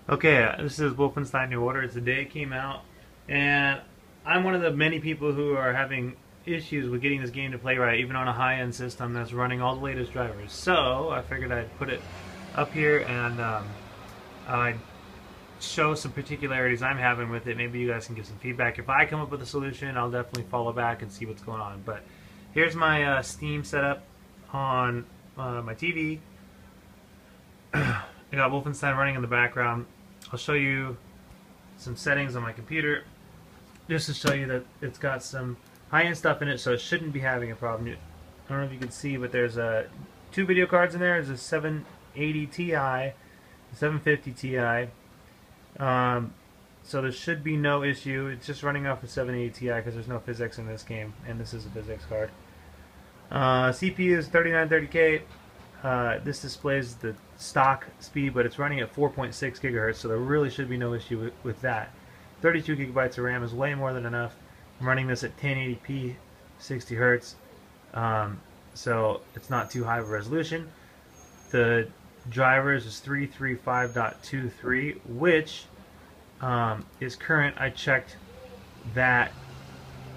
Okay, this is Wolfenstein New Order. Today it came out, and I'm one of the many people who are having issues with getting this game to play right, even on a high-end system that's running all the latest drivers. So I figured I'd put it up here and I'd show some particularities I'm having with it. Maybe you guys can give some feedback. If I come up with a solution, I'll definitely follow back and see what's going on. But here's my Steam setup on my TV. I got Wolfenstein running in the background. I'll show you some settings on my computer just to show you that it's got some high-end stuff in it, so it shouldn't be having a problem. I don't know if you can see, but there's two video cards in there. There's a 780 Ti, a 750 Ti. So there should be no issue. It's just running off a 780 Ti because there's no PhyX in this game, and this is a PhyX card. CPU is 3930K. This displays the stock speed, but it's running at 4.6 gigahertz, so there really should be no issue with that. 32 gigabytes of RAM is way more than enough. I'm running this at 1080p, 60 hertz, so it's not too high of a resolution. The drivers is 335.23, which is current. I checked that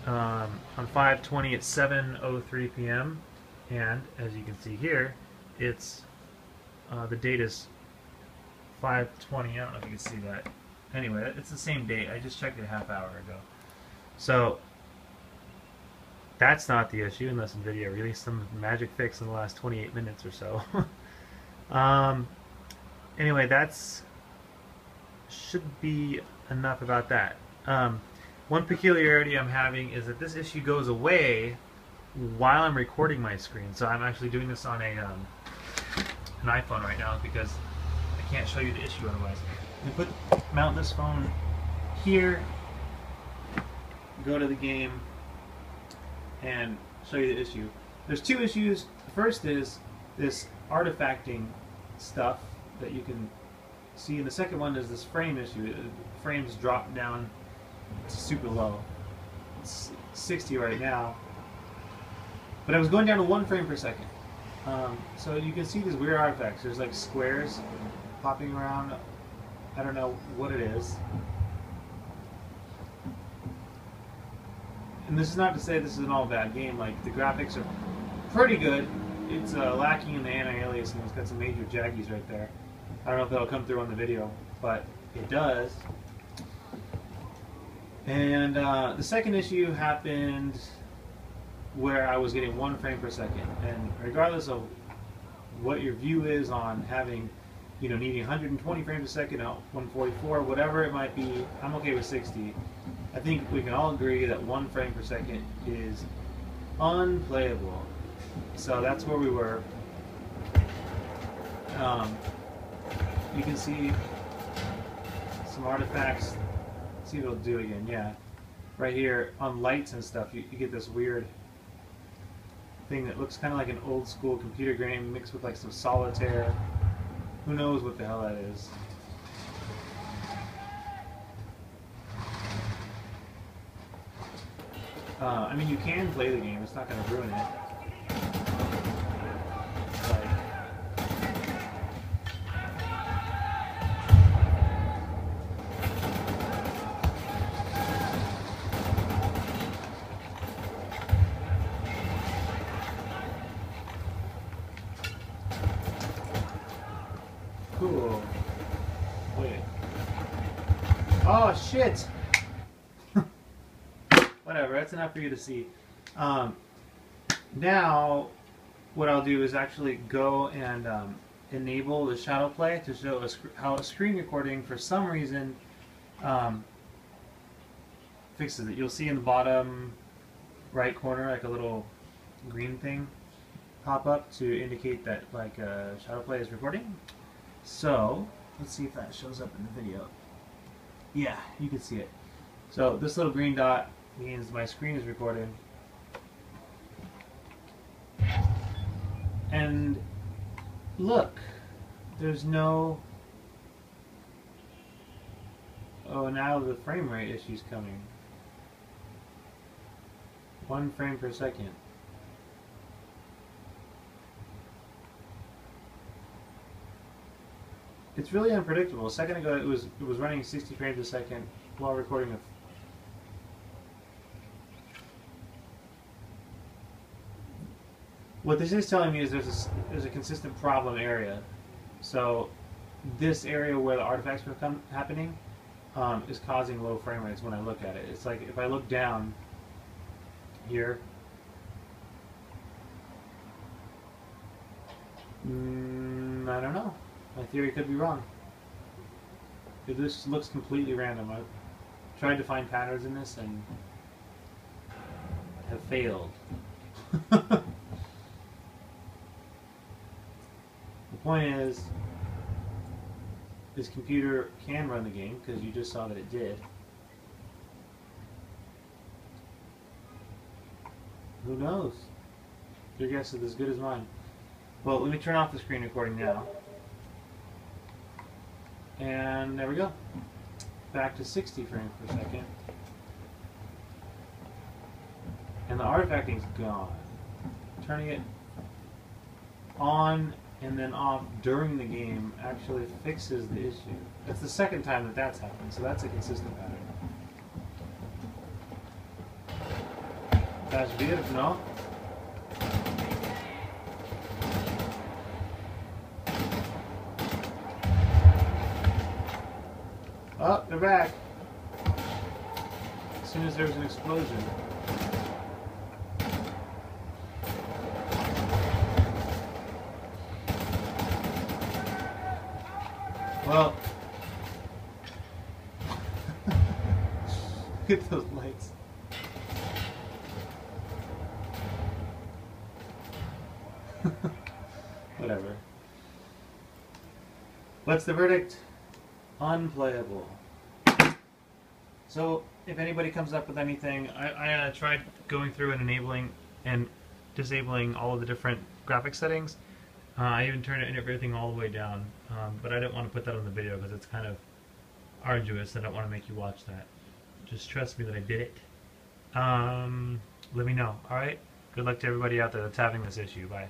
on 5/20 at 7:03 p.m. and as you can see here, it's the date is 5/20. I don't know if you can see that. Anyway, it's the same date. I just checked it a half hour ago. So that's not the issue unless NVIDIA released some magic fix in the last 28 minutes or so. Anyway, that's should be enough about that. One peculiarity I'm having is that this issue goes away while I'm recording my screen. So I'm actually doing this on an iPhone right now because I can't show you the issue otherwise. Mount this phone here, go to the game, and show you the issue. There's two issues. The first is this artifacting stuff that you can see, and the second one is this frame issue. The frames drop down to super low. It's 60 right now, but I was going down to 1 frame per second. So you can see these weird artifacts. There's like squares popping around. I don't know what it is. And this is not to say this is an all bad game. Like, the graphics are pretty good. It's lacking in the anti-aliasing. It's got some major jaggies right there. I don't know if that'll come through on the video, but it does. And the second issue happened where I was getting 1 frame per second. And regardless of what your view is on having, needing 120 frames a second, 144, whatever it might be, I'm okay with 60. I think we can all agree that 1 frame per second is unplayable. So that's where we were. You can see some artifacts. Let's see if it'll do again. Yeah, right here on lights and stuff, you get this weird thing that looks kind of like an old school computer game mixed with like some solitaire. Who knows what the hell that is? I mean, you can play the game. It's not going to ruin it. Cool. Wait. Oh, shit! Whatever, that's enough for you to see. Now, what I'll do is actually go and enable the shadow play to show how a screen recording, for some reason, fixes it. You'll see in the bottom right corner, like a little green thing pop up to indicate that shadow play is recording. So, let's see if that shows up in the video. Yeah, you can see it. So, this little green dot means my screen is recording. And look, there's no... Oh, now the frame rate issue's coming. 1 frame per second. It's really unpredictable. A second ago, it was running 60 frames a second while recording a. What this is telling me is there's a consistent problem area. So this area where the artifacts were happening is causing low frame rates when I look at it. It's like if I look down here, I don't know. My theory could be wrong. This looks completely random. I've tried to find patterns in this and have failed. The point is, this computer can run the game, because you just saw that it did. Who knows? Your guess is as good as mine. Well, let me turn off the screen recording now. And there we go. Back to 60 frames per second. And the artifacting's gone. Turning it on and then off during the game actually fixes the issue. That's the second time that that's happened, so that's a consistent pattern. That's weird, if no? Oh, they're back. As soon as there was an explosion. Well, look at those lights. Whatever. What's the verdict? Unplayable. So, if anybody comes up with anything, I tried going through and enabling and disabling all of the different graphics settings. I even turned everything all the way down, but I didn't want to put that on the video because it's kind of arduous. I don't want to make you watch that. Just trust me that I did it. Let me know. Alright? Good luck to everybody out there that's having this issue. Bye.